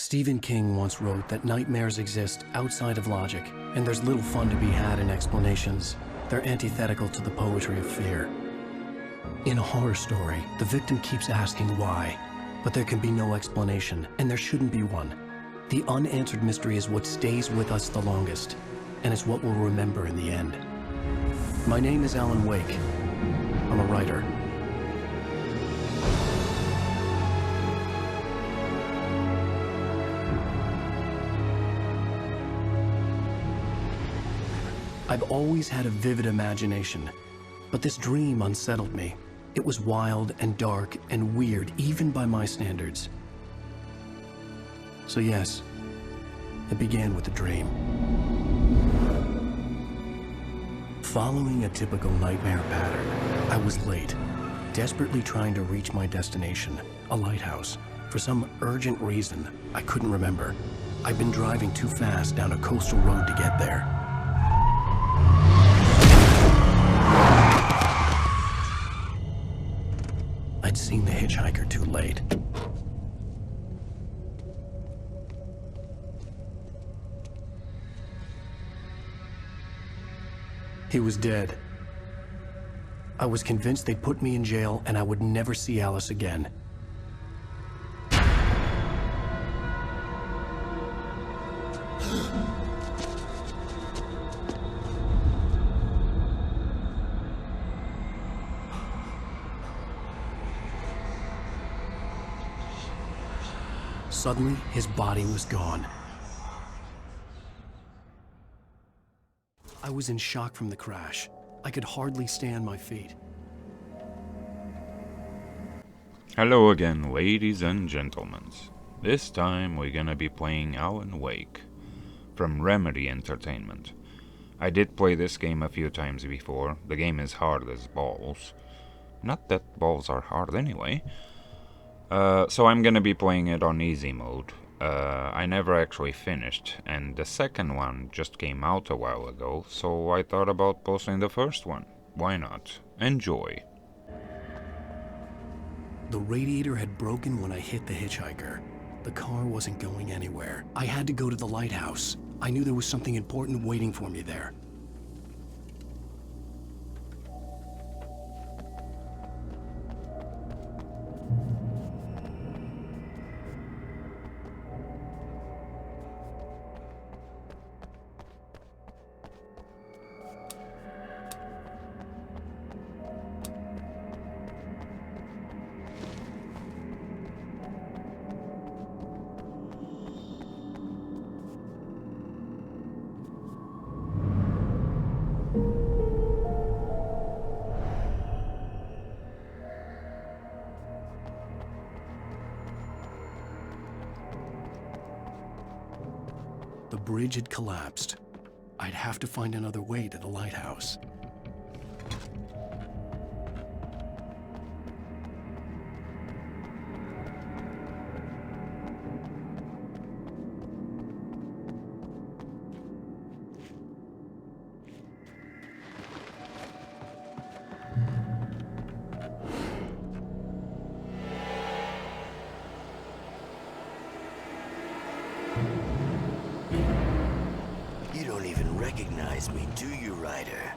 Stephen King once wrote that nightmares exist outside of logic, and there's little fun to be had in explanations. They're antithetical to the poetry of fear. In a horror story, the victim keeps asking why, but there can be no explanation, and there shouldn't be one. The unanswered mystery is what stays with us the longest, and it's what we'll remember in the end. My name is Alan Wake. I'm a writer. I've always had a vivid imagination, but this dream unsettled me. It was wild and dark and weird, even by my standards. So yes, it began with a dream. Following a typical nightmare pattern, I was late, desperately trying to reach my destination, a lighthouse. For some urgent reason, I couldn't remember. I'd been driving too fast down a coastal road to get there. I'd seen the hitchhiker too late. He was dead. I was convinced they'd put me in jail and I would never see Alice again. Suddenly, his body was gone. I was in shock from the crash. I could hardly stay on my feet. Hello again, ladies and gentlemen. This time we're gonna be playing Alan Wake from Remedy Entertainment. I did play this game a few times before. The game is hard as balls. Not that balls are hard anyway. So I'm gonna be playing it on easy mode. I never actually finished, and the second one just came out a while ago, so I thought about posting the first one. Why not? Enjoy. The radiator had broken when I hit the hitchhiker. The car wasn't going anywhere. I had to go to the lighthouse. I knew there was something important waiting for me there. The bridge had collapsed. I'd have to find another way to the lighthouse. Recognize me, do you, Ryder?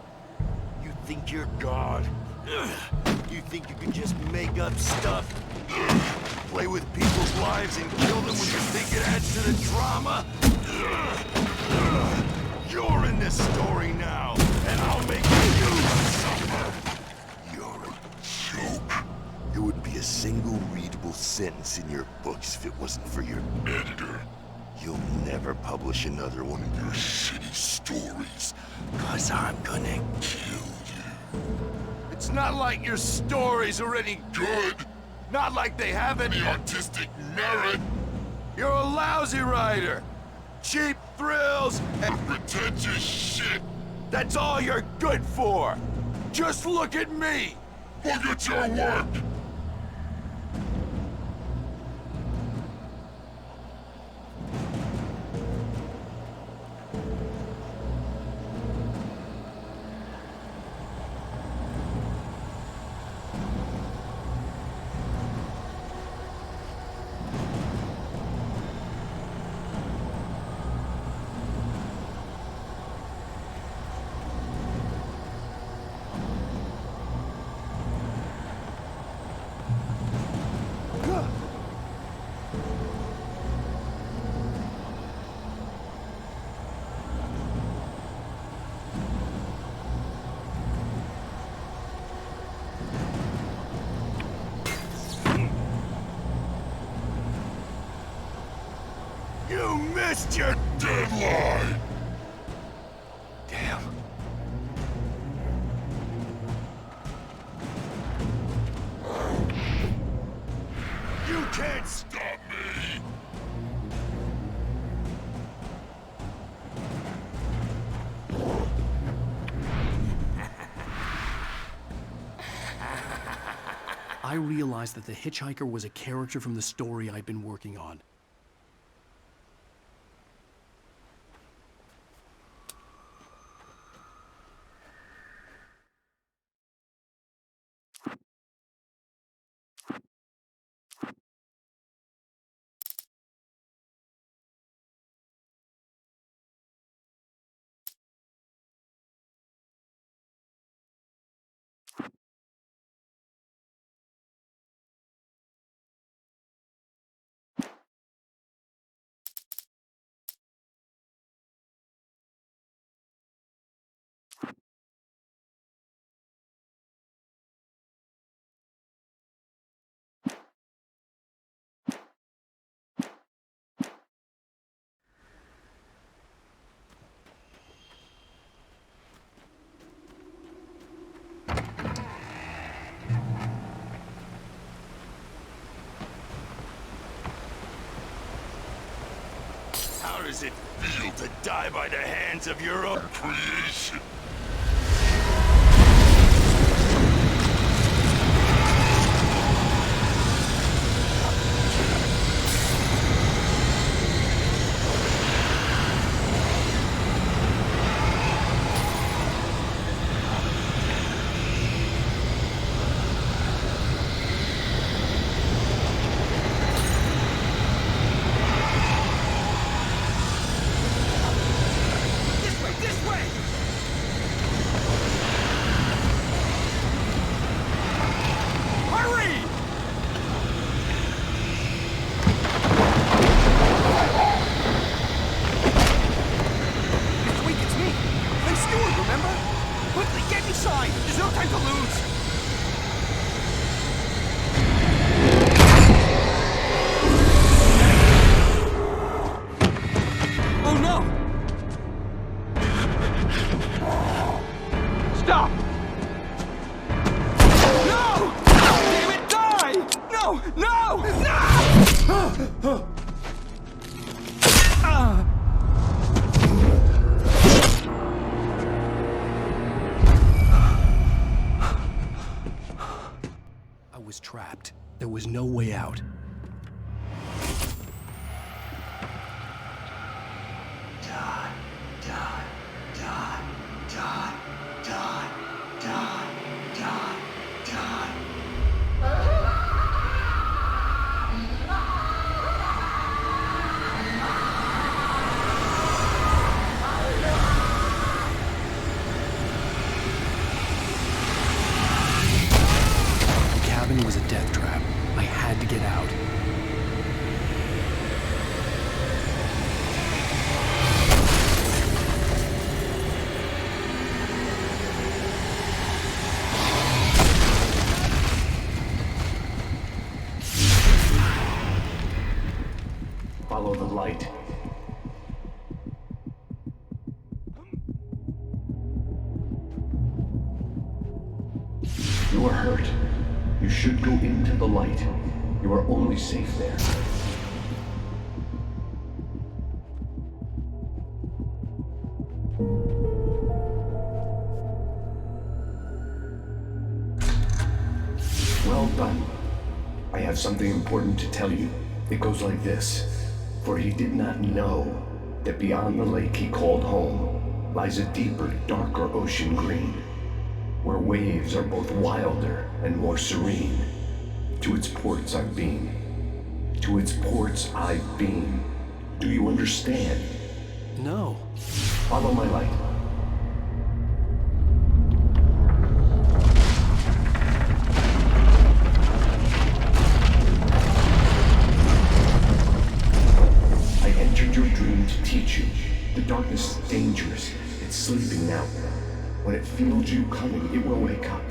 You think you're God? You think you can just make up stuff? Play with people's lives and kill them when you think it adds to the drama? You're in this story now, and I'll make you suffer! You're a joke. There wouldn't be a single readable sentence in your books if it wasn't for your editor. You'll never publish another one of your shitty stories, 'cause I'm gonna kill you. It's not like your stories are any good. Not like they have any artistic merit. You're a lousy writer. Cheap thrills and pretentious shit. That's all you're good for. Just look at me. Look at your work. You missed your deadline! Damn. You can't stop me! I realized that the hitchhiker was a character from the story I'd been working on. How does it feel to die by the hands of your own creation? I was trapped. There was no way out. Die, die, die, die, die, die, die, die. The cabin was a death trap. I had to get out. Follow the light. You are hurt. You should go into the light. You are only safe there. Well done. I have something important to tell you. It goes like this. For he did not know that beyond the lake he called home lies a deeper, darker ocean green, where waves are both wilder and more serene. To its ports I've been. To its ports I've been. Do you understand? No. Follow my light. I entered your dream to teach you. The darkness is dangerous. It's sleeping now. When it feels you coming, it will wake up.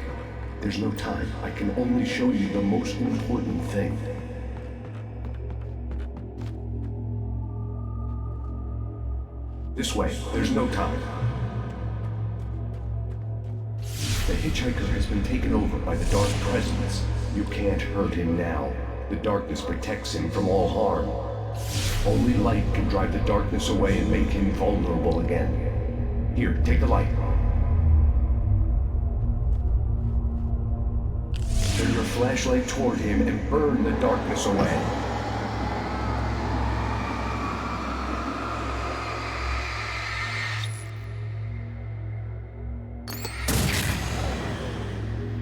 There's no time. I can only show you the most important thing. This way, there's no time. The hitchhiker has been taken over by the dark presence. You can't hurt him now. The darkness protects him from all harm. Only light can drive the darkness away and make him vulnerable again. Here, take the light. Turn your flashlight toward him and burn the darkness away.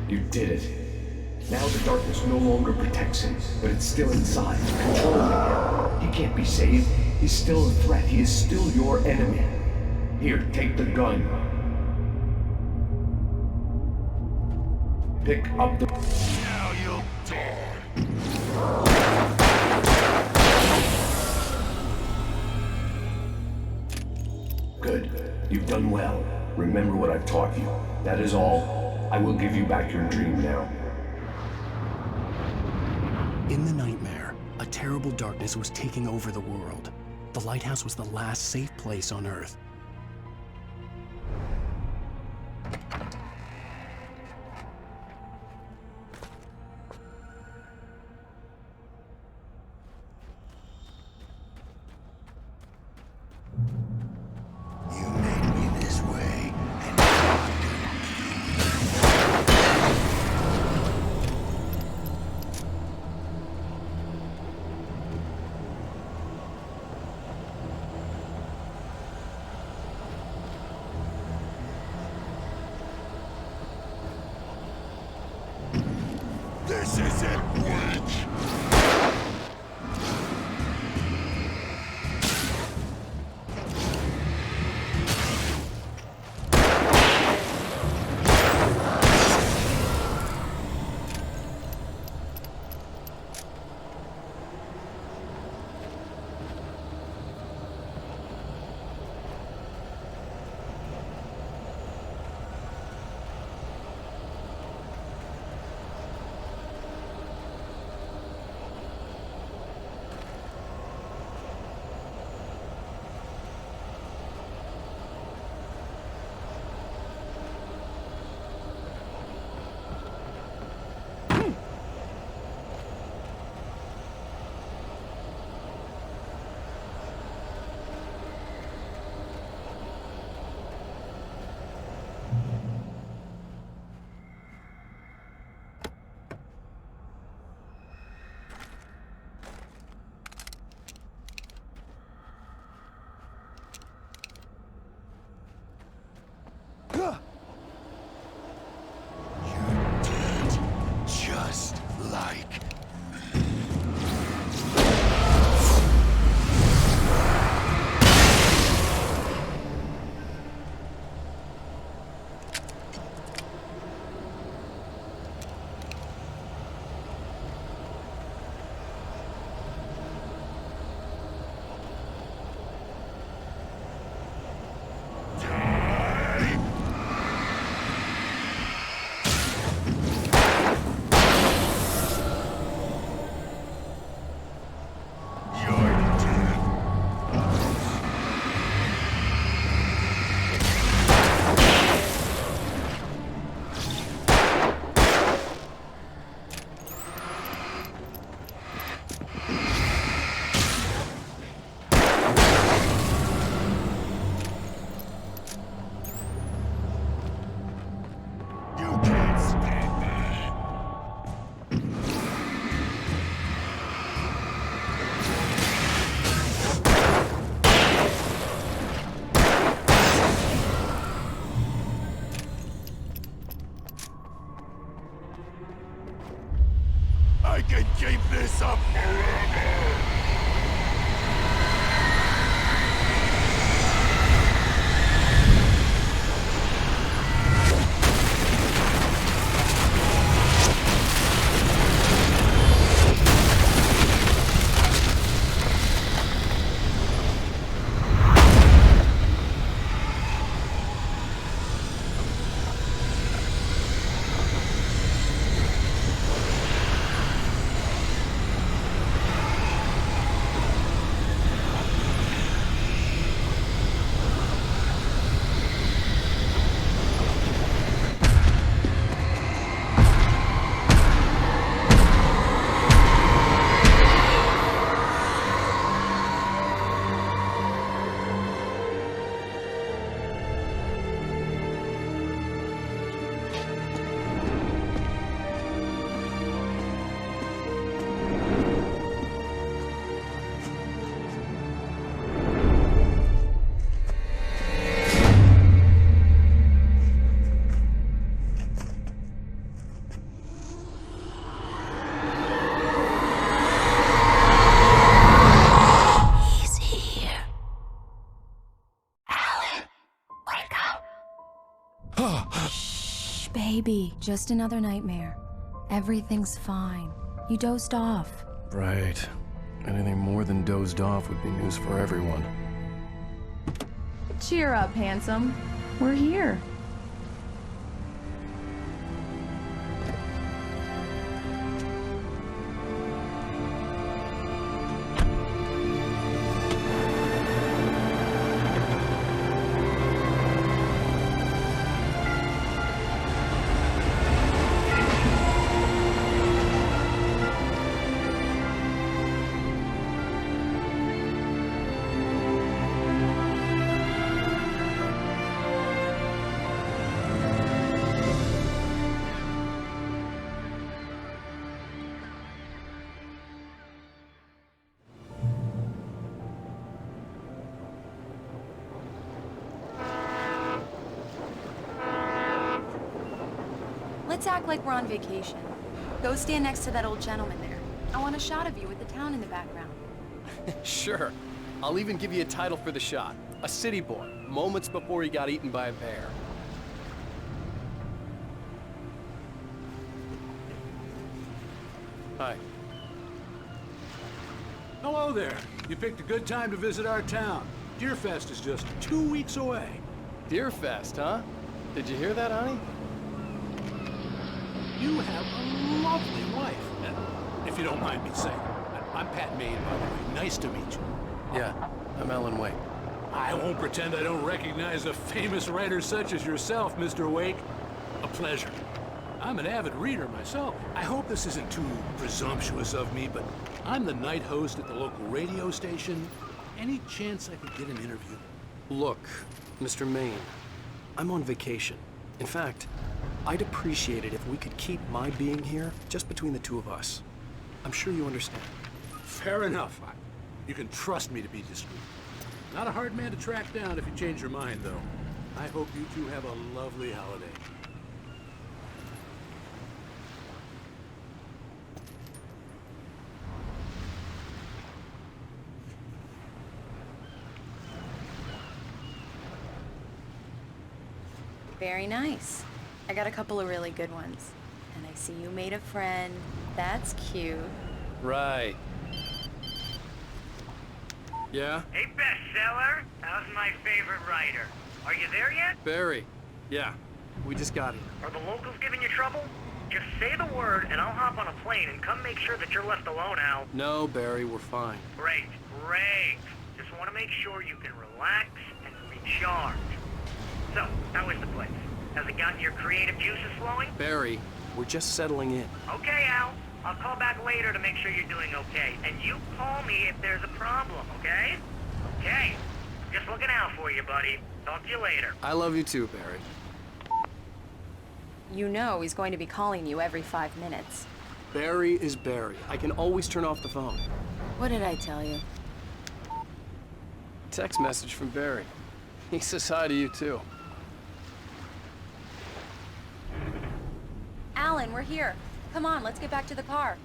You did it. Now the darkness no longer protects him, but it's still inside, controlling him. He can't be saved. He's still a threat. He is still your enemy. Here, take the gun. Pick up the... Now you'll die. Good. You've done well. Remember what I've taught you. That is all. I will give you back your dream now. In the nightmare, a terrible darkness was taking over the world. The lighthouse was the last safe place on Earth. You made me this way, and this isn't Wake. be just another nightmare. Everything's fine. You dozed off. Right. Anything more than dozed off would be news for everyone. Cheer up, handsome. We're here. Let's act like we're on vacation. Go stand next to that old gentleman there. I want a shot of you with the town in the background. Sure. I'll even give you a title for the shot. A city boy, moments before he got eaten by a bear. Hi. Hello there. You picked a good time to visit our town. Deerfest is just 2 weeks away. Deerfest, huh? Did you hear that, honey? You have a lovely wife. If you don't mind me saying. I'm Pat Maine, by the way. Nice to meet you. Yeah, I'm Alan Wake. I won't pretend I don't recognize a famous writer such as yourself, Mr. Wake. A pleasure. I'm an avid reader myself. I hope this isn't too presumptuous of me, but I'm the night host at the local radio station. Any chance I could get an interview? Look, Mr. Maine, I'm on vacation. In fact, I'd appreciate it if we could keep my being here just between the two of us. I'm sure you understand. Fair enough. You can trust me to be discreet. Not a hard man to track down if you change your mind, though. I hope you two have a lovely holiday. Very nice. I got a couple of really good ones. And I see you made a friend. That's cute. Right. Yeah? Hey, bestseller. How's my favorite writer? Are you there yet? Barry. Yeah. We just got here. Are the locals giving you trouble? Just say the word and I'll hop on a plane and come make sure that you're left alone, Al. No, Barry, we're fine. Great, great. Just want to make sure you can relax and recharge. So, how is the place? Has it gotten your creative juices flowing? Barry, we're just settling in. Okay, Al. I'll call back later to make sure you're doing okay. And you call me if there's a problem, okay? Okay. Just looking out for you, buddy. Talk to you later. I love you too, Barry. You know he's going to be calling you every 5 minutes. Barry is Barry. I can always turn off the phone. What did I tell you? Text message from Barry. He says hi to you too. Alan, we're here. Come on, let's get back to the car.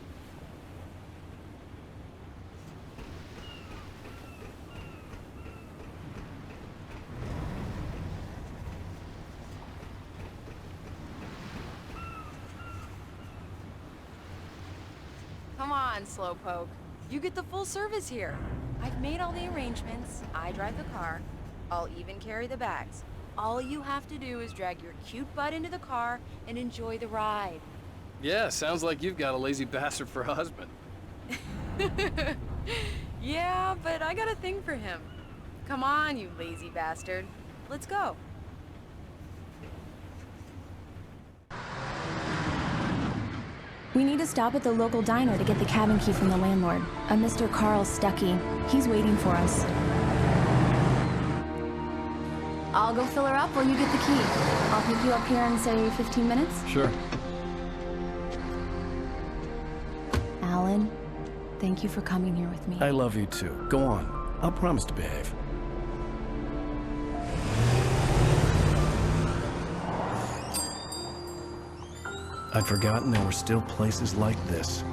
Come on, Slowpoke. You get the full service here. I've made all the arrangements. I drive the car. I'll even carry the bags. All you have to do is drag your cute butt into the car and enjoy the ride. Yeah, sounds like you've got a lazy bastard for a husband. Yeah, but I got a thing for him. Come on, you lazy bastard. Let's go. We need to stop at the local diner to get the cabin key from the landlord, a Mr. Carl Stuckey. He's waiting for us. I'll go fill her up while you get the key. I'll pick you up here in, say, 15 minutes? Sure. Alan, thank you for coming here with me. I love you too. Go on. I'll promise to behave. I'd forgotten there were still places like this.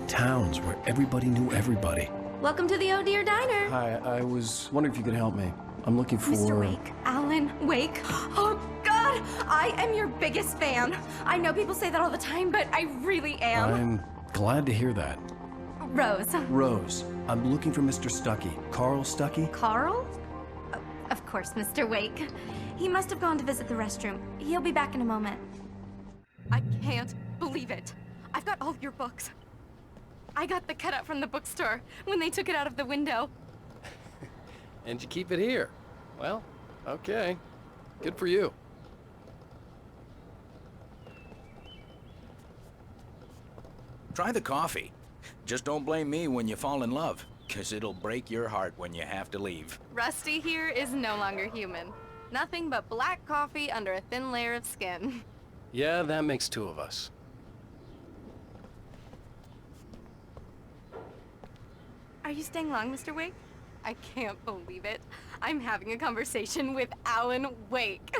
Towns where everybody knew everybody. Welcome to the Oh Dear Diner. Hi, I was wondering if you could help me. I'm looking for... Mr. Wake. Alan Wake. Oh, God! God! I am your biggest fan. I know people say that all the time, but I really am. I'm glad to hear that. Rose. Rose, I'm looking for Mr. Stuckey. Carl Stuckey? Carl? Of course, Mr. Wake. He must have gone to visit the restroom. He'll be back in a moment. I can't believe it. I've got all your books. I got the cutout from the bookstore when they took it out of the window. And you keep it here. Well, okay. Good for you. Try the coffee. Just don't blame me when you fall in love, 'cause it'll break your heart when you have to leave. Rusty here is no longer human. Nothing but black coffee under a thin layer of skin. Yeah, that makes two of us. Are you staying long, Mr. Wake? I can't believe it. I'm having a conversation with Alan Wake.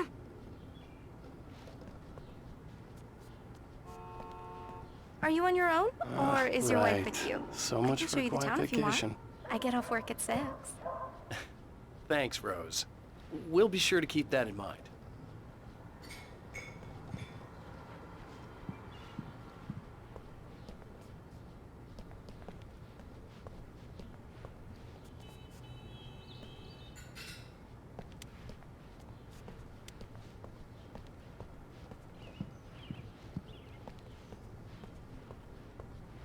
Are you on your own, or is your wife Right. with you? So I much can for show you the quiet town if you want. vacation. I get off work at 6. Thanks, Rose. We'll be sure to keep that in mind.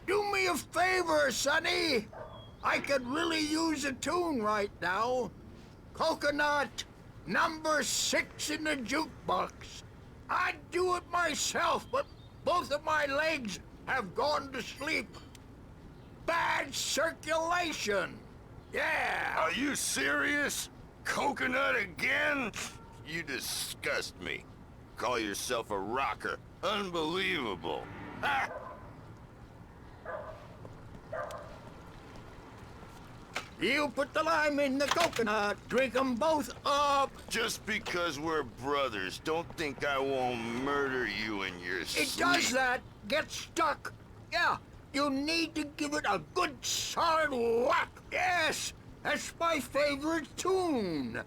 Do me a favor, Sonny. I could really use a tune right now. Coconut, number 6 in the jukebox. I'd do it myself, but both of my legs have gone to sleep. Bad circulation. Yeah. Are you serious? Coconut again? You disgust me. Call yourself a rocker. Unbelievable. Ha! You put the lime in the coconut. Drink 'em both up. Just because we're brothers, don't think I won't murder you in your sleep. It does that. Get stuck. Yeah, you need to give it a good solid whack. Yes, that's my favorite tune.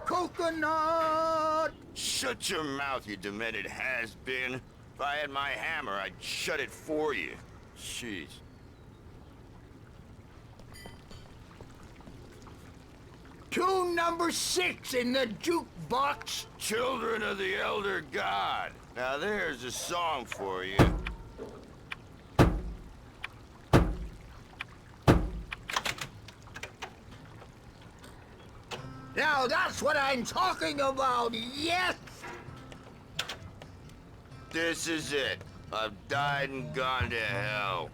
Coconut. Shut your mouth, you demented has-been. If I had my hammer, I'd shut it for you. Jeez. Tune number 6 in the jukebox. Children of the Elder God. Now there's a song for you. Now that's what I'm talking about, yes! This is it. I've died and gone to hell.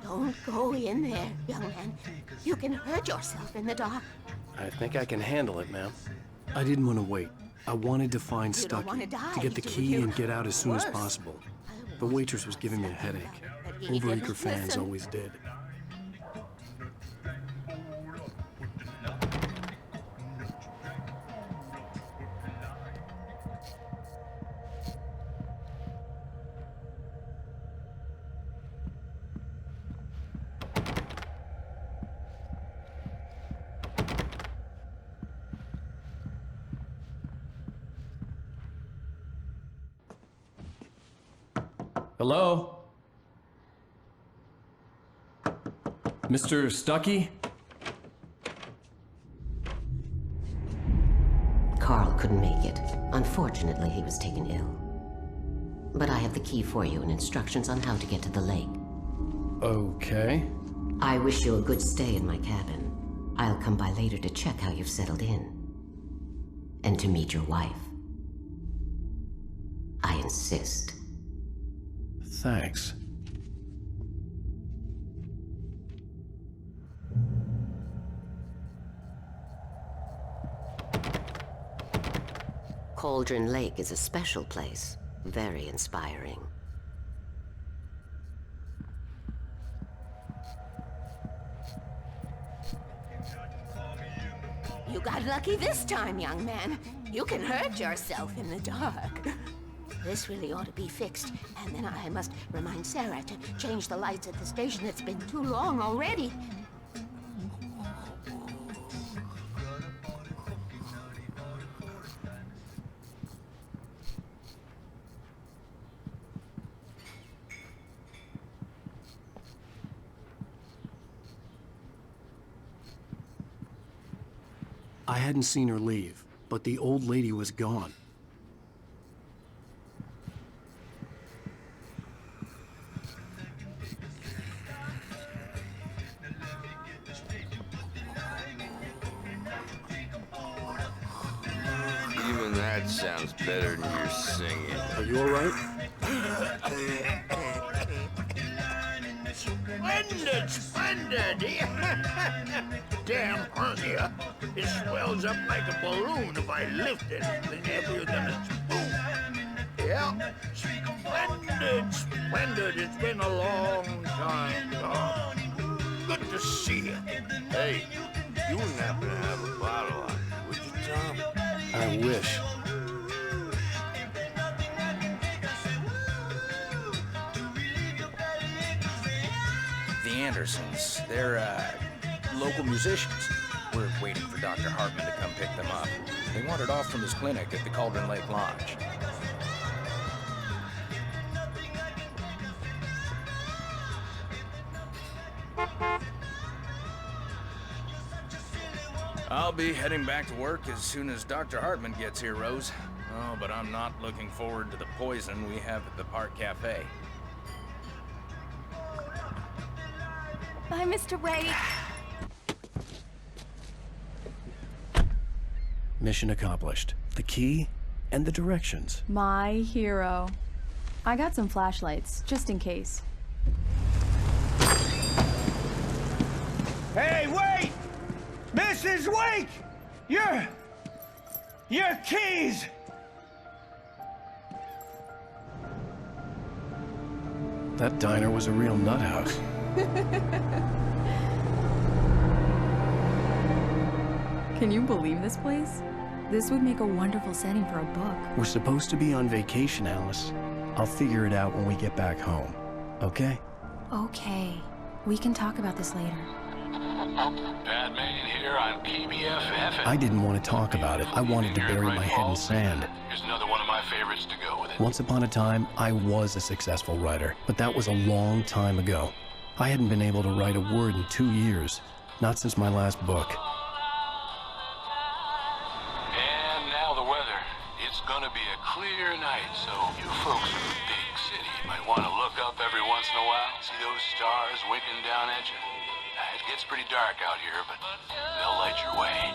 Don't go in there, young man. You can hurt yourself in the dark. I think I can handle it, ma'am. I didn't want to wait. I wanted to find You don't wanna Stuckey, die, to get the do key you? and get out as soon as Worse. possible. The waitress was giving me a headache. He Overeager didn't fans listen. always did. Hello? Mr. Stuckey? Carl couldn't make it. Unfortunately, he was taken ill. But I have the key for you and instructions on how to get to the lake. Okay. I wish you a good stay in my cabin. I'll come by later to check how you've settled in. And to meet your wife. I insist. Thanks. Cauldron Lake is a special place. Very inspiring. You got lucky this time, young man. You can hurt yourself in the dark. This really ought to be fixed, and then I must remind Sarah to change the lights at the station. It's been too long already. I hadn't seen her leave, but the old lady was gone. Even that sounds better than your singing. Are you all right? Splendid, splendid! Damn hernia. It swells up like a balloon if I lift anything heavier than a spoon. Yeah, splendid, splendid. It's been a long time, Doc. Good to see you. Hey, you wouldn't happen to have a bottle on you, would you, Tom? I wish. The Andersons, they're, local musicians. We're waiting for Dr. Hartman to come pick them up. They wandered off from his clinic at the Cauldron Lake Lodge. I'll be heading back to work as soon as Dr. Hartman gets here, Rose. Oh, but I'm not looking forward to the poison we have at the Park Cafe. Bye, Mr. Wake. Mission accomplished. The key and the directions. My hero. I got some flashlights, just in case. Hey, wait! Mrs. Wake! Your keys! That diner was a real nut house. Can you believe this place? This would make a wonderful setting for a book. We're supposed to be on vacation, Alice. I'll figure it out when we get back home. Okay? Okay. We can talk about this later. Pat Main here on PBF-FM. I didn't want to talk about it. I wanted to bury my head in sand. Here's another one of my favorites to go with it. Once upon a time, I was a successful writer, but that was a long time ago. I hadn't been able to write a word in 2 years, not since my last book. And now the weather. It's gonna be a clear night, so you folks in the big city might want to look up every once in a while, see those stars winking down at you. It gets pretty dark out here, but they'll light your way.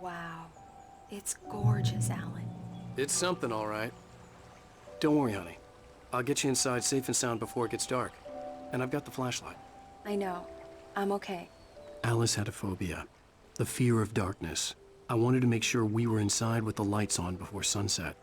Wow. It's gorgeous, Alan. It's something, all right. Don't worry, honey. I'll get you inside safe and sound before it gets dark. And I've got the flashlight. I know. I'm okay. Alice had a phobia. The fear of darkness. I wanted to make sure we were inside with the lights on before sunset.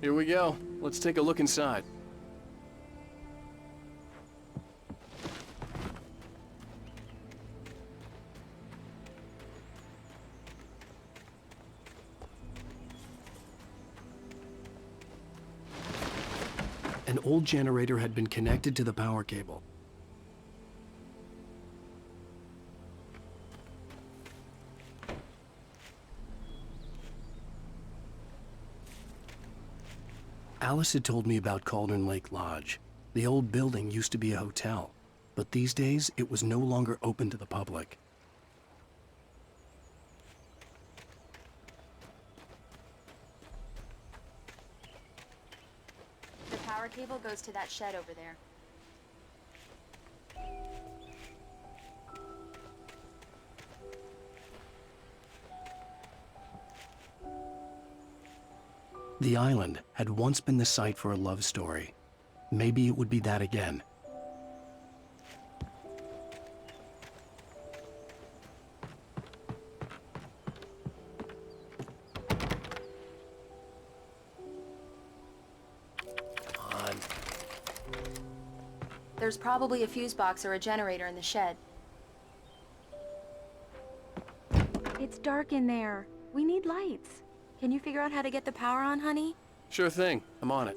Here we go. Let's take a look inside. An old generator had been connected to the power cable. Alice had told me about Cauldron Lake Lodge. The old building used to be a hotel, but these days it was no longer open to the public. The power cable goes to that shed over there. The island had once been the site for a love story. Maybe it would be that again. There's probably a fuse box or a generator in the shed. It's dark in there. We need lights. Can you figure out how to get the power on, honey? Sure thing. I'm on it.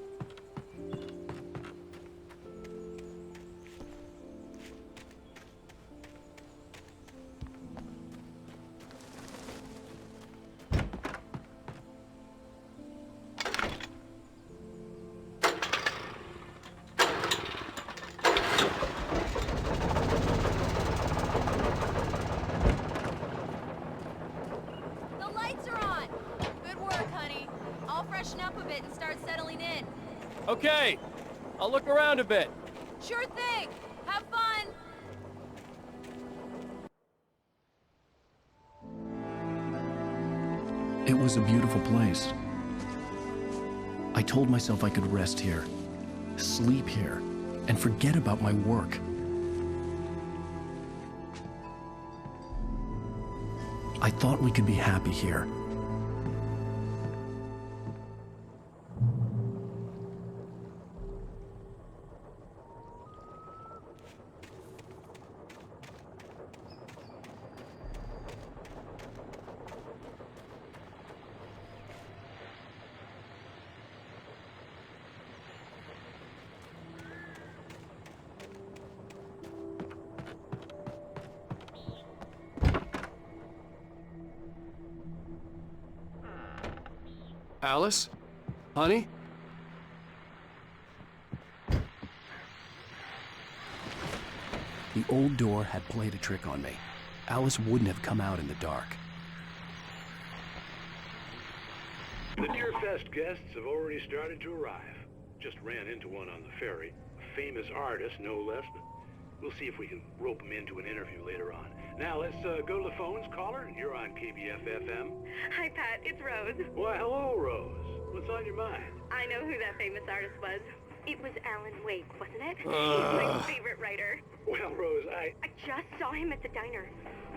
The lights are on! Good work, honey. I'll freshen up a bit and start settling in. Okay, I'll look around a bit. Sure thing! Have fun! It was a beautiful place. I told myself I could rest here, sleep here, and forget about my work. I thought we could be happy here. Alice? Honey? The old door had played a trick on me. Alice wouldn't have come out in the dark. The Deerfest guests have already started to arrive. Just ran into one on the ferry. A famous artist, no less, but we'll see if we can rope him into an interview later on. Now, let's go to the phones. Caller, you're on KBF-FM. Hi, Pat. It's Rose. Why, hello, Rose. What's on your mind? I know who that famous artist was. It was Alan Wake, wasn't it? He's my favorite writer. Well, Rose, I just saw him at the diner.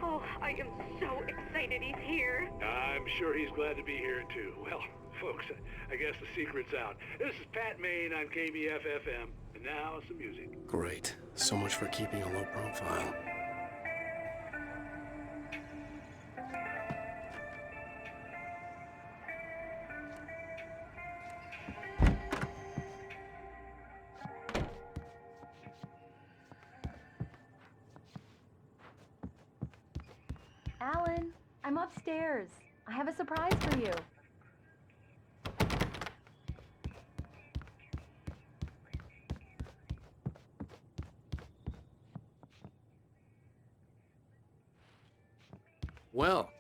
Oh, I am so excited he's here. I'm sure he's glad to be here, too. Well, folks, I guess the secret's out. This is Pat Maine on KBF-FM, and now some music. Great. So much for keeping a low profile. Alan, I'm upstairs. I have a surprise for you. Well,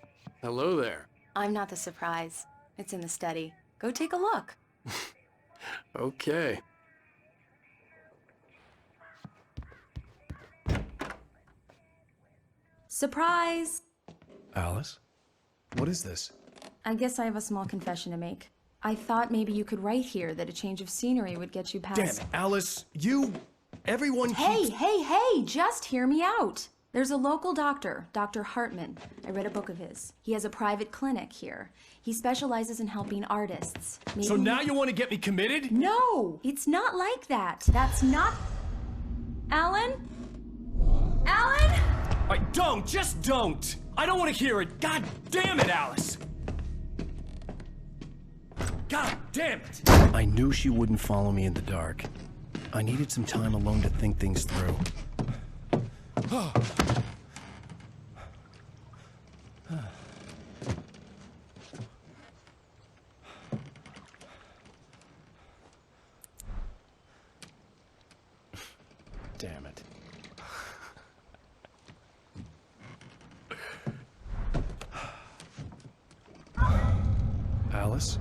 hello there. I'm not the surprise. It's in the study. Go take a look. Okay. Surprise! Alice? What is this? I guess I have a small confession to make. I thought maybe you could write here that a change of scenery would get you past... Damn it, Alice, you... Everyone Hey, keeps... hey, hey! Just hear me out! There's a local doctor, Dr. Hartman. I read a book of his. He has a private clinic here. He specializes in helping artists. Maybe So now you want to get me committed? No, it's not like that. That's not... Alan? Alan? Just don't! I don't want to hear it! God damn it, Alice! God damn it! I knew she wouldn't follow me in the dark. I needed some time alone to think things through. Damn it. Alice?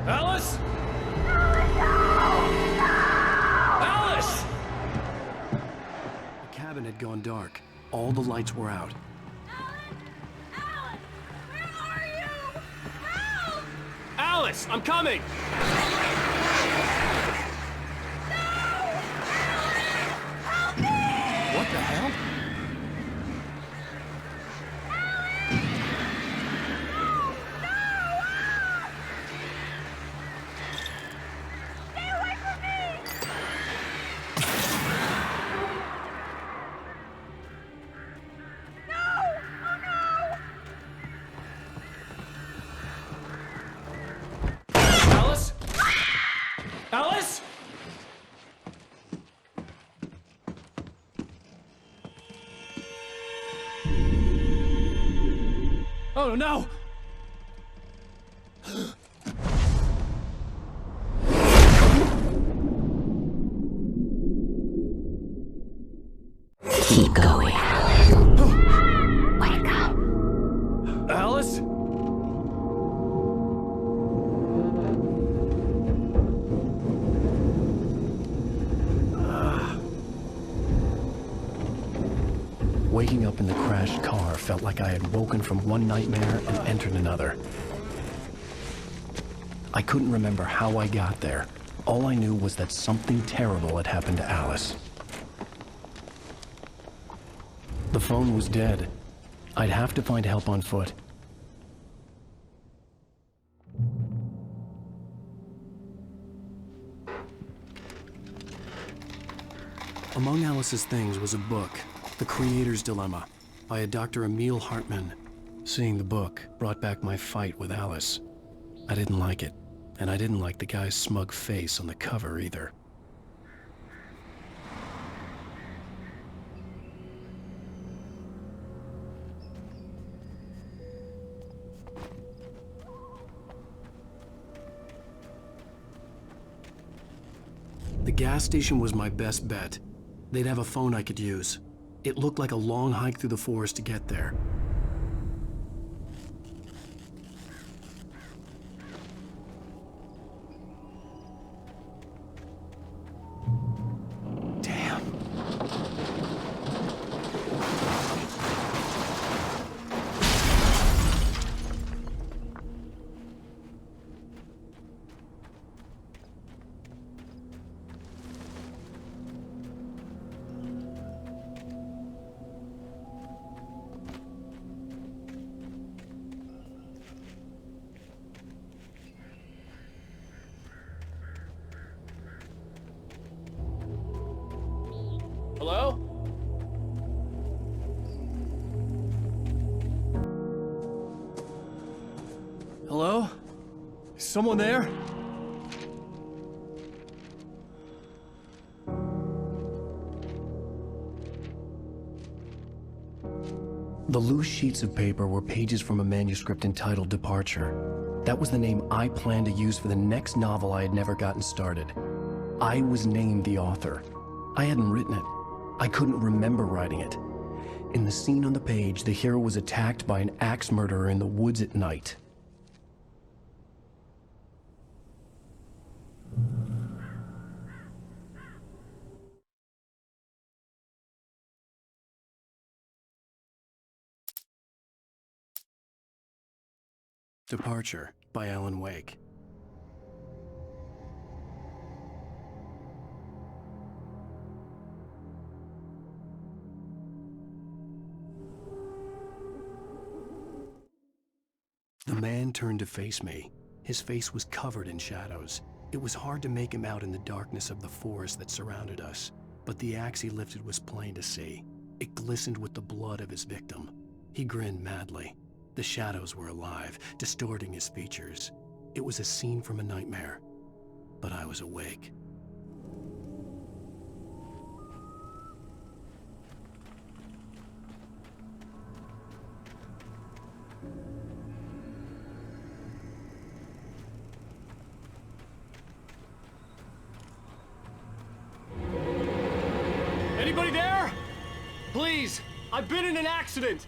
Alice? Alice! The cabin had gone dark. All the lights were out. Alice, I'm coming! What the hell? Alice? Alice? Oh no! Keep going. Wake up. Alice? Waking up in the crashed car felt like I had woken from one nightmare and entered another. I couldn't remember how I got there. All I knew was that something terrible had happened to Alice. The phone was dead. I'd have to find help on foot. Among Alice's things was a book, The Creator's Dilemma, by a Dr. Emil Hartman. Seeing the book brought back my fight with Alice. I didn't like it, and I didn't like the guy's smug face on the cover either. The gas station was my best bet. They'd have a phone I could use. It looked like a long hike through the forest to get there. Damn. Hello? Hello? Is someone there? The loose sheets of paper were pages from a manuscript entitled Departure. That was the name I planned to use for the next novel I had never gotten started. I was named the author. I hadn't written it. I couldn't remember writing it. In the scene on the page, the hero was attacked by an axe murderer in the woods at night. Departure by Alan Wake. man turned to face me. His face was covered in shadows. It was hard to make him out in the darkness of the forest that surrounded us, but the axe he lifted was plain to see. It glistened with the blood of his victim. He grinned madly. The shadows were alive, distorting his features. It was a scene from a nightmare, but I was awake. Anybody there? Please, I've been in an accident.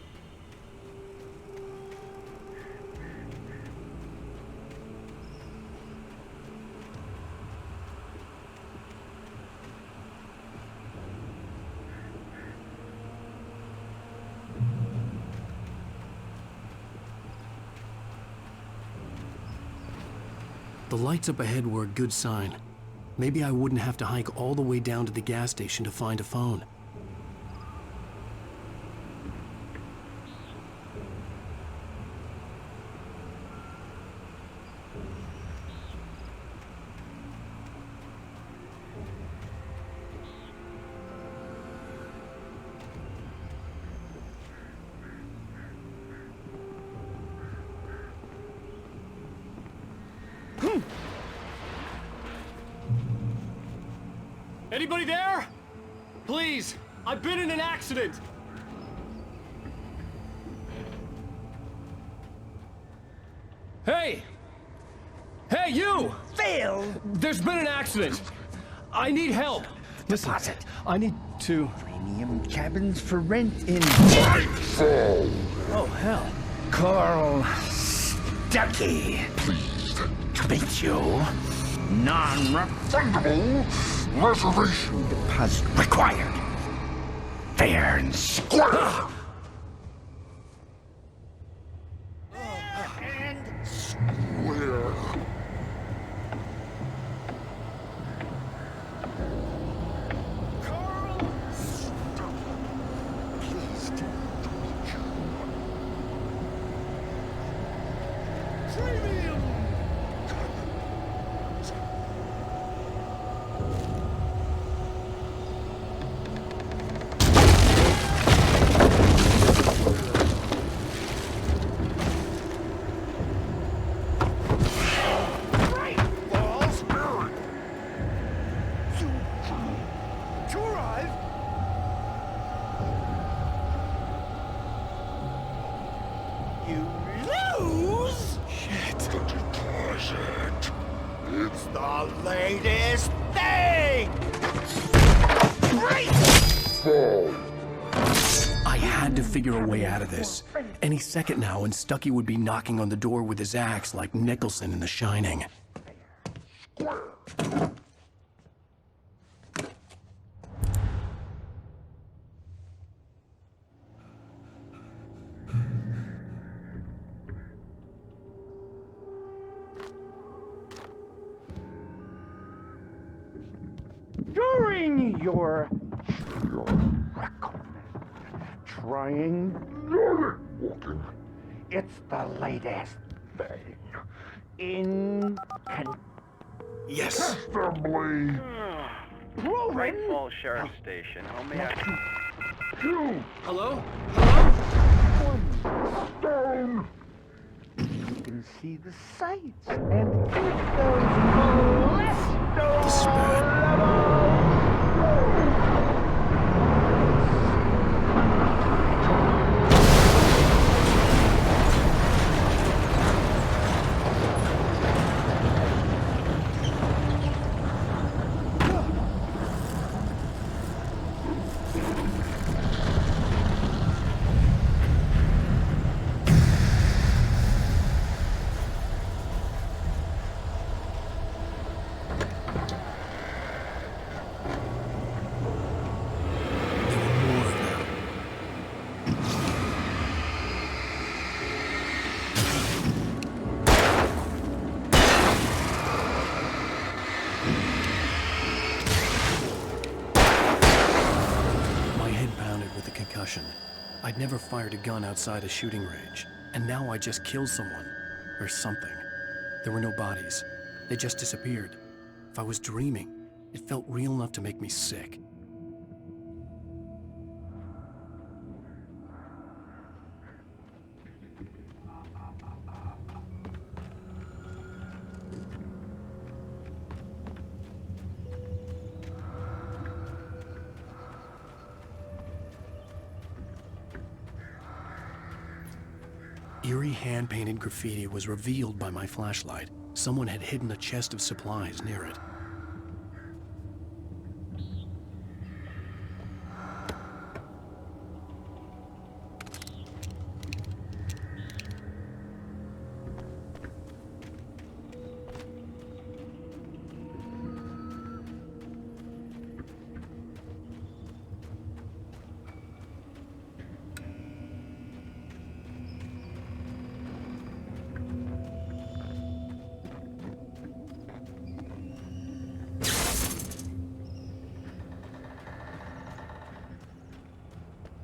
The lights up ahead were a good sign. Maybe I wouldn't have to hike all the way down to the gas station to find a phone. Anybody there? Please, I've been in an accident. Hey! Hey, you! Phil! There's been an accident. I need help. Listen, I need to... Premium cabins for rent in... Oh, hell. Carl Stuckey. Pleased to meet you. Non-refundable reservation deposit required. Fair and square. And square. It's the latest thing! I had to figure a way out of this. Any second now, and Stuckey would be knocking on the door with his axe like Nicholson in The Shining. During your trying walking, it's the latest thing in Yes. assembly. Proven. Great Falls Sheriff Station. How may I... Hello? Stone. You can see the sights and get those molesto I'd never fired a gun outside a shooting range, and now I just killed someone. or something. There were no bodies. They just disappeared. If I was dreaming, it felt real enough to make me sick. Eerie hand-painted graffiti was revealed by my flashlight. Someone had hidden a chest of supplies near it.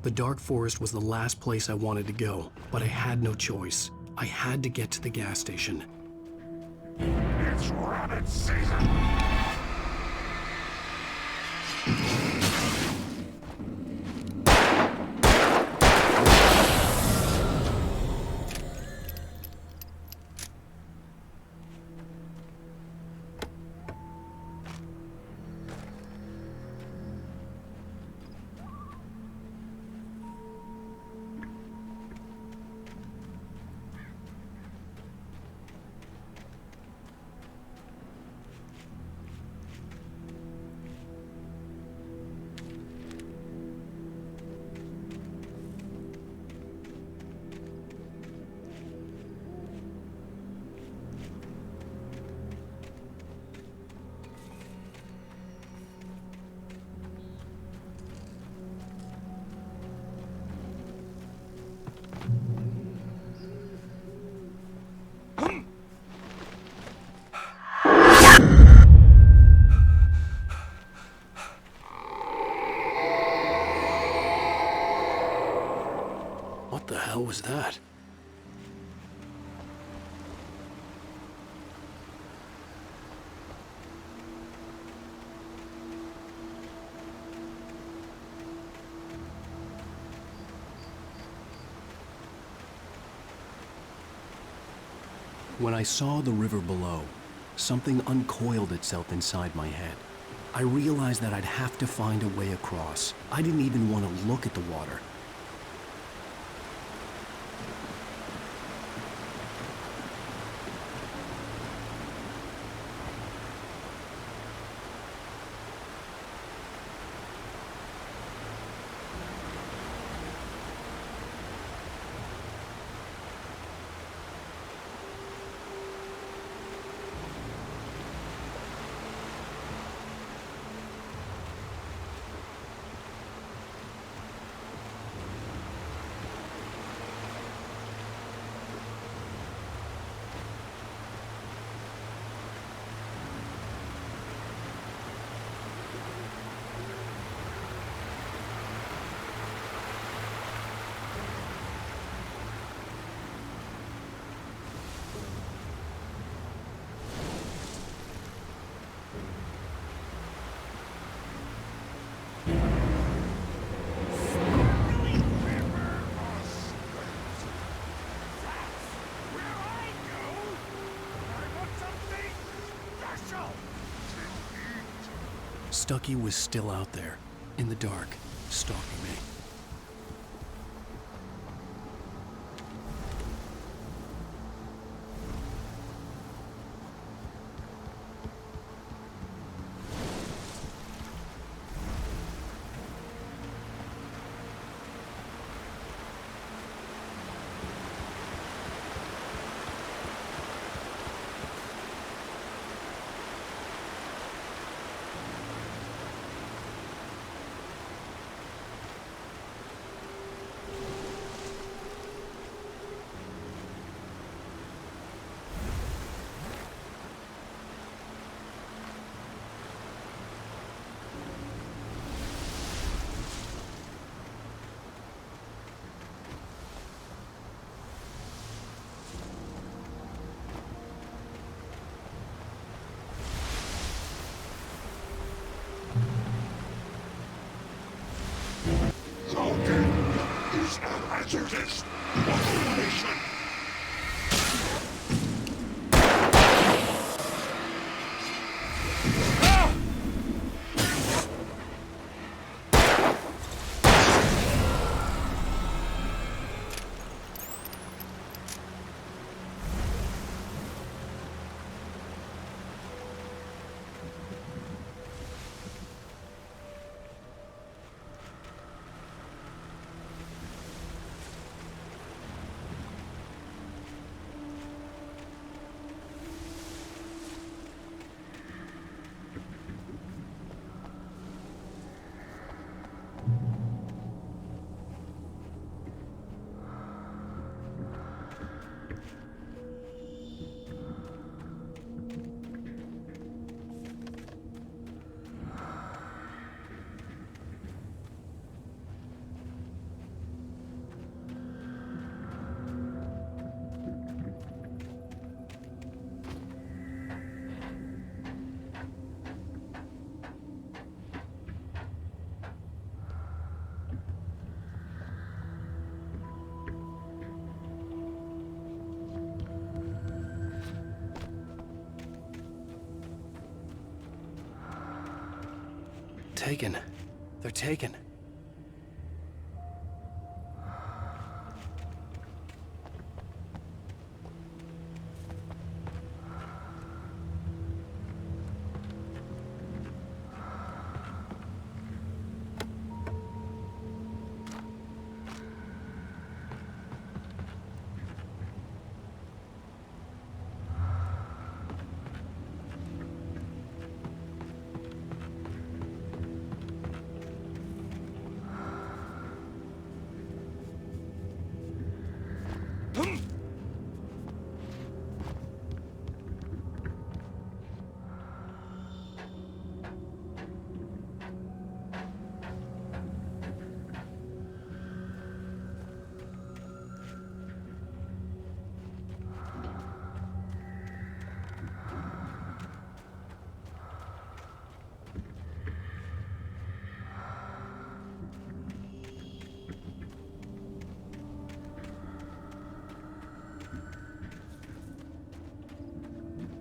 The dark forest was the last place I wanted to go, but I had no choice. I had to get to the gas station. It's rabbit season! What the hell was that? When I saw the river below, something uncoiled itself inside my head. I realized that I'd have to find a way across. I didn't even want to look at the water. Stucky was still out there, in the dark, stalking me. Taken. They're taken.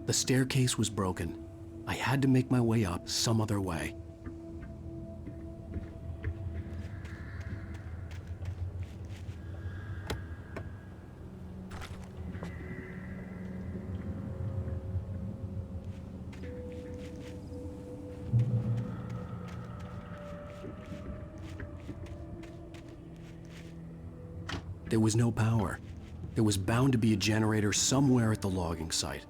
The staircase was broken. I had to make my way up some other way. There was no power. There was bound to be a generator somewhere at the logging site.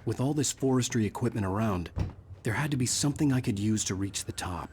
With all this forestry equipment around, there had to be something I could use to reach the top.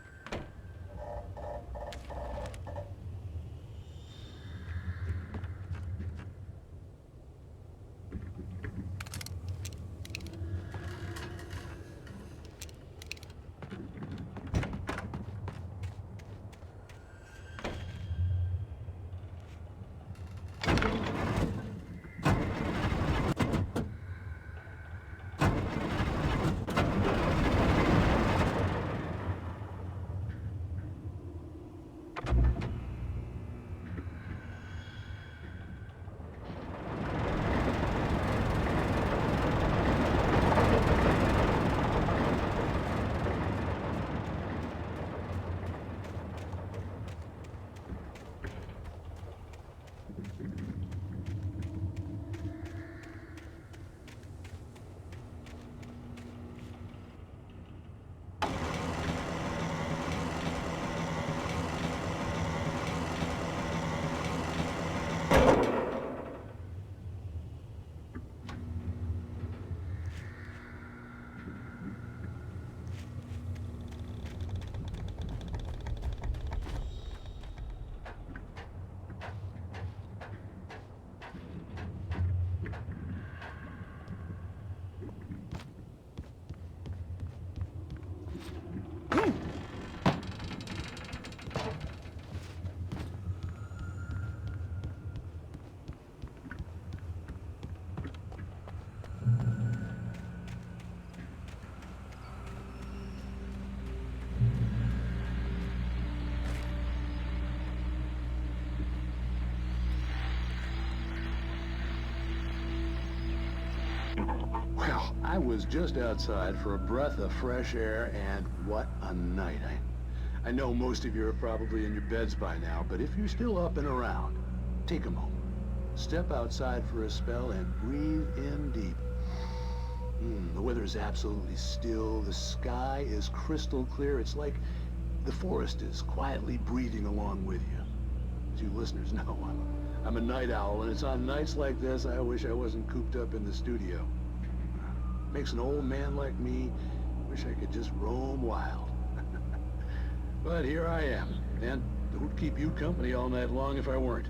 Well, I was just outside for a breath of fresh air, and what a night. I know most of you are probably in your beds by now, but if you're still up and around, take a moment. Step outside for a spell and breathe in deep. The weather is absolutely still. The sky is crystal clear. It's like the forest is quietly breathing along with you. as you listeners know, I'm a night owl, and it's on nights like this I wish I wasn't cooped up in the studio. Makes an old man like me wish I could just roam wild. But here I am, and it would keep you company all night long if I weren't.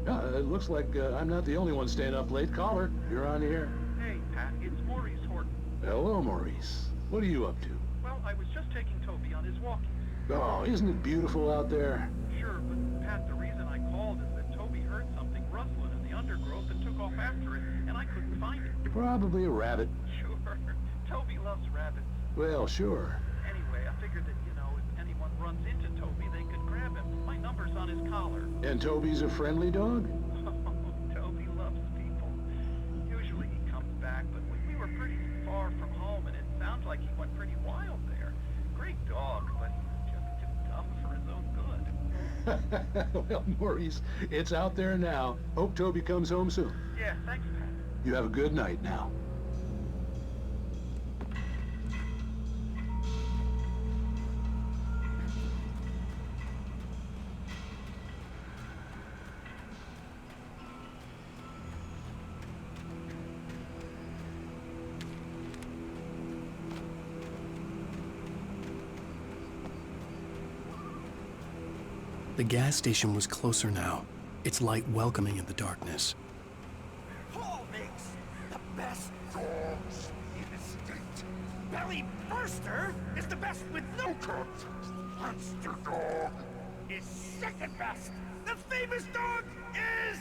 It looks like I'm not the only one staying up late. Caller, you're on the air. Hey, Pat, it's Maurice Horton. Hello, Maurice. What are you up to? Well, I was just taking Toby on his walkies. Oh, isn't it beautiful out there? Sure, but Pat, the reason I called is that Toby heard something rustling in the undergrowth and took off after it, and I couldn't find it. Probably a rabbit. Sure. Toby loves rabbits. Well, sure. Anyway, I figured that, if anyone runs into Toby, they could grab him. My number's on his collar. And Toby's a friendly dog? Toby loves people. Usually he comes back, but we were pretty far from home, and it sounds like he went pretty wild there. Great dog, but just too dumb for his own good. Well, Maurice, it's out there now. Hope Toby comes home soon. Yeah, thanks, Pat. You have a good night now. The gas station was closer now, its light welcoming in the darkness. Paul makes the best dogs in the state. Belly Burster is the best with no cut. Monster Dog is second best. The famous dog is...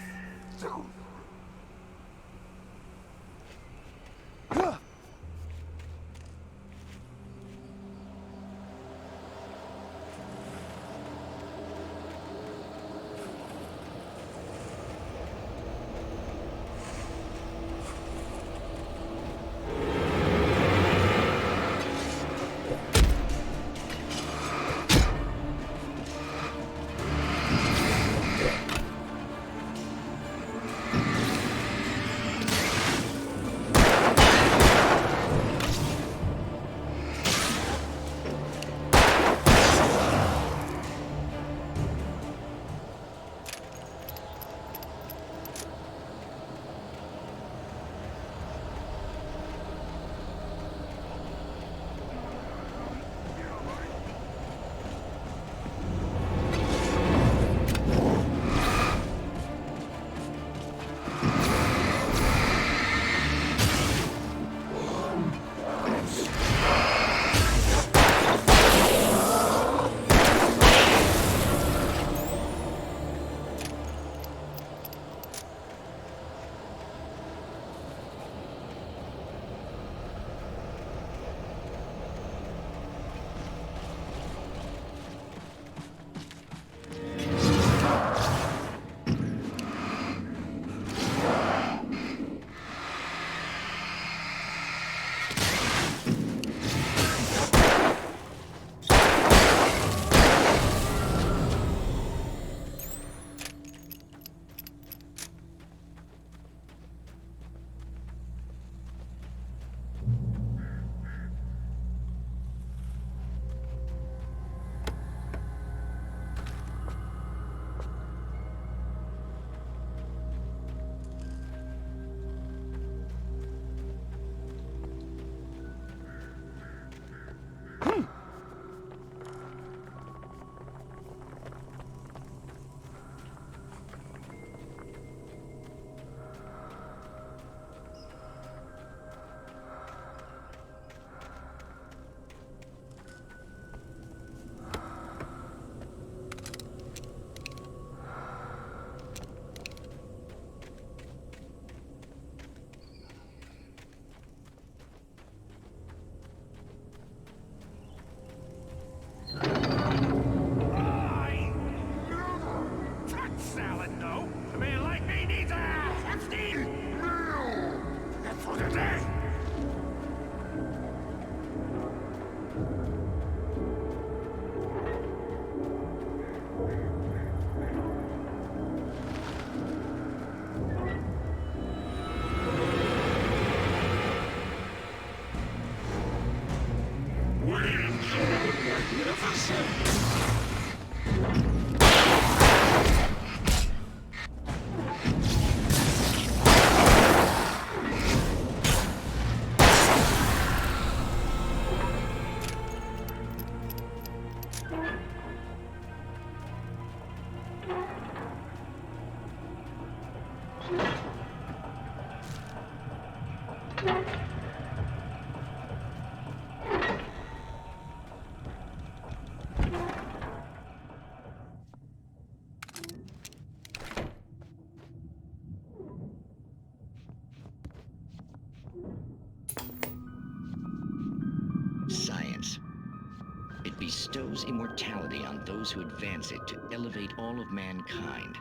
bestows immortality on those who advance it to elevate all of mankind.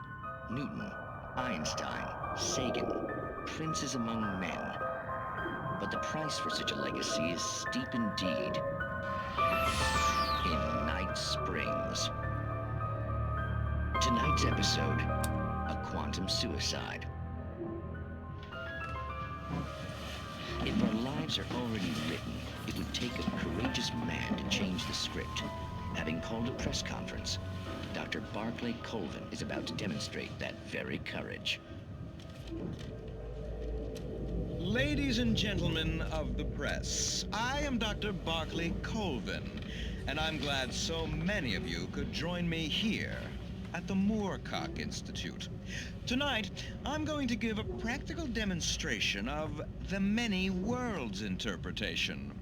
Newton, Einstein, Sagan, princes among men. But the price for such a legacy is steep indeed. In Night Springs. Tonight's episode, a quantum suicide. If our lives are already written, it would take a courageous man to change the script. Having called a press conference, Dr. Barclay Colvin is about to demonstrate that very courage. Ladies and gentlemen of the press, I am Dr. Barclay Colvin, and I'm glad so many of you could join me here at the Moorcock Institute. Tonight, I'm going to give a practical demonstration of the many worlds interpretation.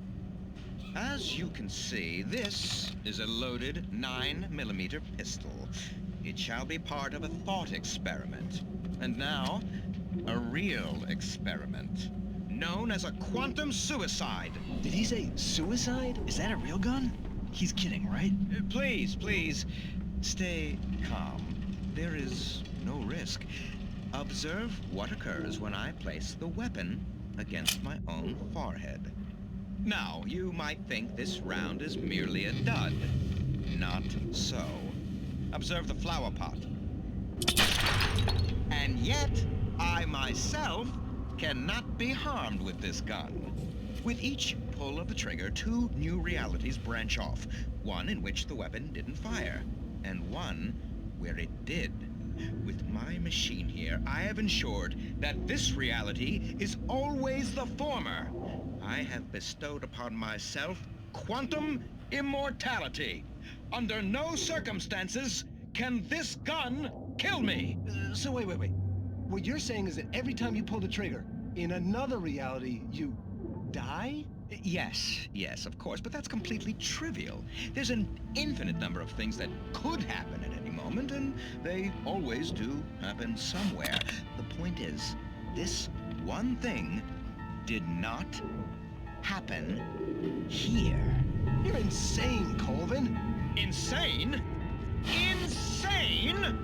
As you can see, this is a loaded 9mm pistol. It shall be part of a thought experiment. And now, a real experiment, known as a quantum suicide. Did he say suicide? Is that a real gun? He's kidding, right? Please, stay calm. There is no risk. Observe what occurs when I place the weapon against my own forehead. Now, you might think this round is merely a dud. Not so. Observe the flower pot. And yet, I myself cannot be harmed with this gun. With each pull of the trigger, 2 new realities branch off. One in which the weapon didn't fire, and one where it did. With my machine here, I have ensured that this reality is always the former. I have bestowed upon myself quantum immortality. Under no circumstances can this gun kill me. So wait. What you're saying is that every time you pull the trigger, in another reality, you die? Yes, of course, but that's completely trivial. There's an infinite number of things that could happen at any moment, and they always do happen somewhere. The point is, this one thing did not happen here. You're insane, Colvin. Insane? Insane?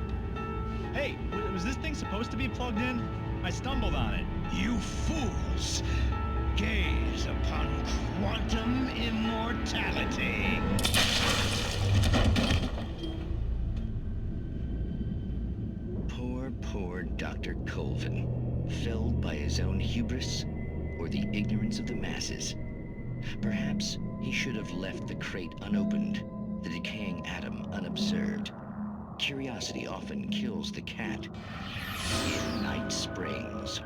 Hey, was this thing supposed to be plugged in? I stumbled on it. You fools! Gaze upon quantum immortality. Poor Dr. Colvin, felled by his own hubris or the ignorance of the masses. Perhaps he should have left the crate unopened, the decaying atom unobserved. Curiosity often kills the cat. In Night Springs.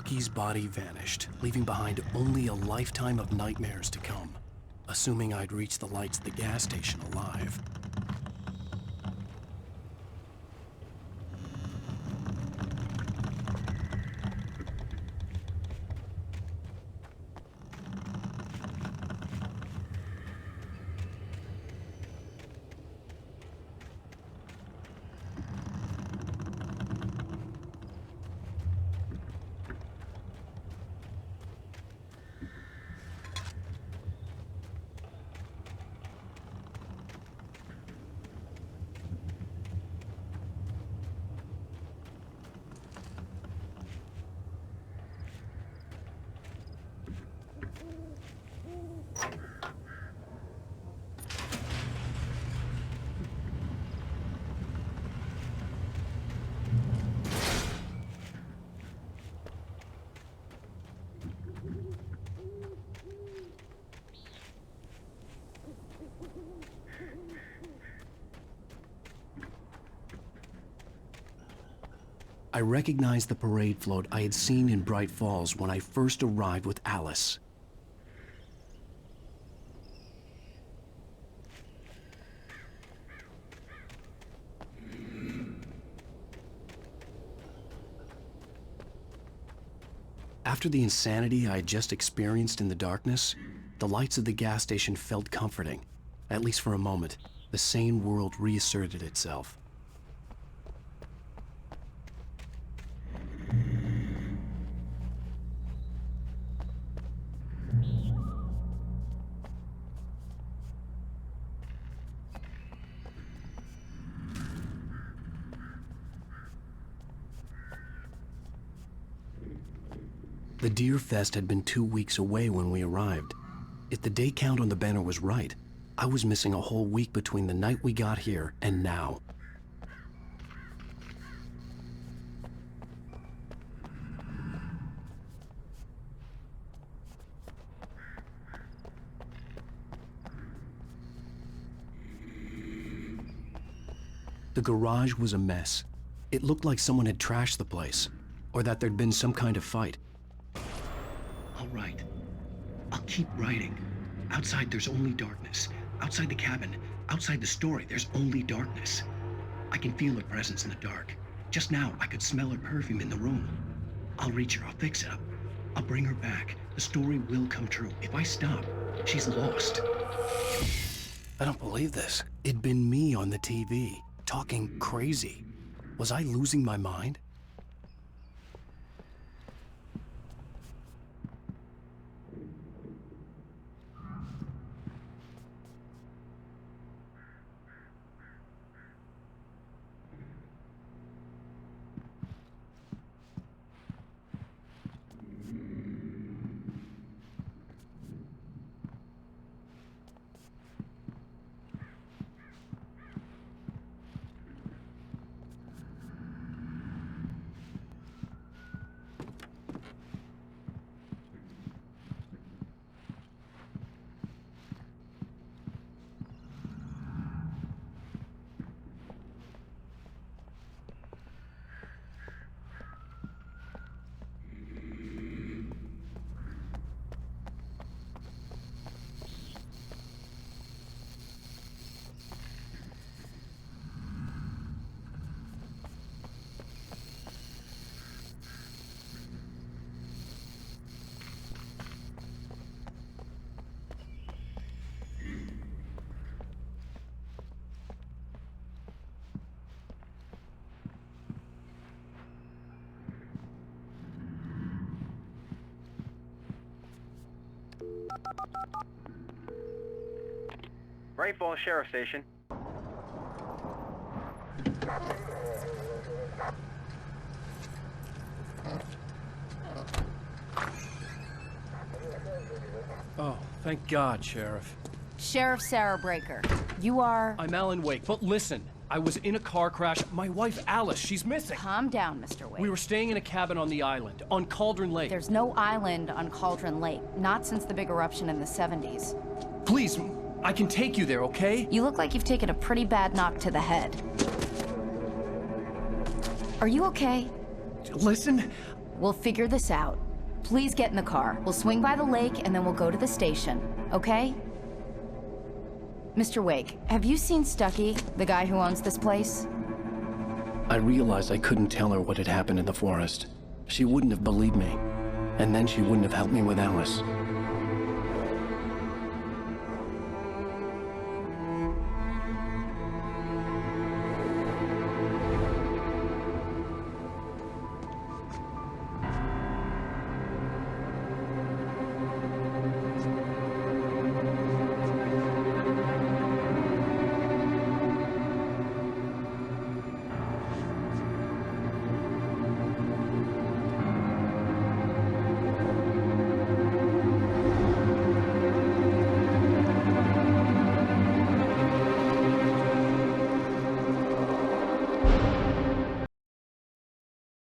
Bucky's body vanished, leaving behind only a lifetime of nightmares to come, assuming I'd reach the lights at the gas station alive. I recognized the parade float I had seen in Bright Falls when I first arrived with Alice. After the insanity I had just experienced in the darkness, the lights of the gas station felt comforting. At least for a moment, the sane world reasserted itself. The Deer Fest had been 2 weeks away when we arrived. If the day count on the banner was right, I was missing a whole week between the night we got here and now. The garage was a mess. It looked like someone had trashed the place, or that there'd been some kind of fight. I'll write. I'll keep writing. Outside, there's only darkness. Outside the cabin, outside the story, there's only darkness. I can feel her presence in the dark. Just now, I could smell her perfume in the room. I'll reach her, I'll fix it up. I'll bring her back. The story will come true. If I stop, she's lost. I don't believe this. It'd been me on the TV, talking crazy. Was I losing my mind? Bright Falls Sheriff Station. Oh, thank God, Sheriff. Sheriff Sarah Breaker. You are... I'm Alan Wake, but listen. I was in a car crash. My wife, Alice, she's missing. Calm down, Mr. Wake. We were staying in a cabin on the island, on Cauldron Lake. There's no island on Cauldron Lake. Not since the big eruption in the 70s. Please, I can take you there, okay? You look like you've taken a pretty bad knock to the head. Are you okay? Listen, We'll figure this out. Please get in the car. We'll swing by the lake and then we'll go to the station, okay? Mr. Wake, have you seen Stucky, the guy who owns this place? I realized I couldn't tell her what had happened in the forest. She wouldn't have believed me. And then she wouldn't have helped me with Alice.